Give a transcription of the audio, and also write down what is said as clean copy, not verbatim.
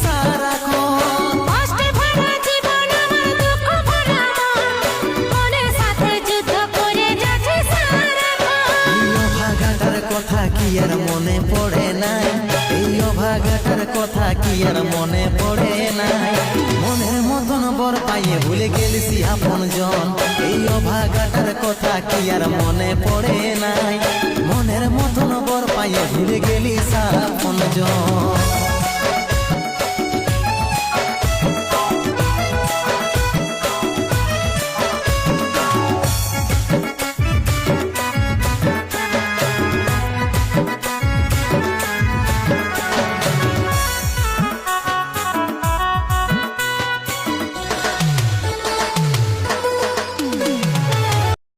সারাক্ষণ। কষ্টে ভরা জীবন আমার, দুঃখ ভরা মন, মনের সাথে যুদ্ধ করে যাচ্ছি সারাক্ষণ। এই অভাগাটার কথা কি আর মনে পড়ে নাই? এই অভাগাটার কথা কি আর মনে পড়ে নাই? মনের মতন বর পাইয়ে ভুলে গেলিস আপন জন। এই অভাগাটার কথা কি আর মনে পড়ে নাই? মনের মতন বর পাইয়ে ভুলে গেলিস আপন জন।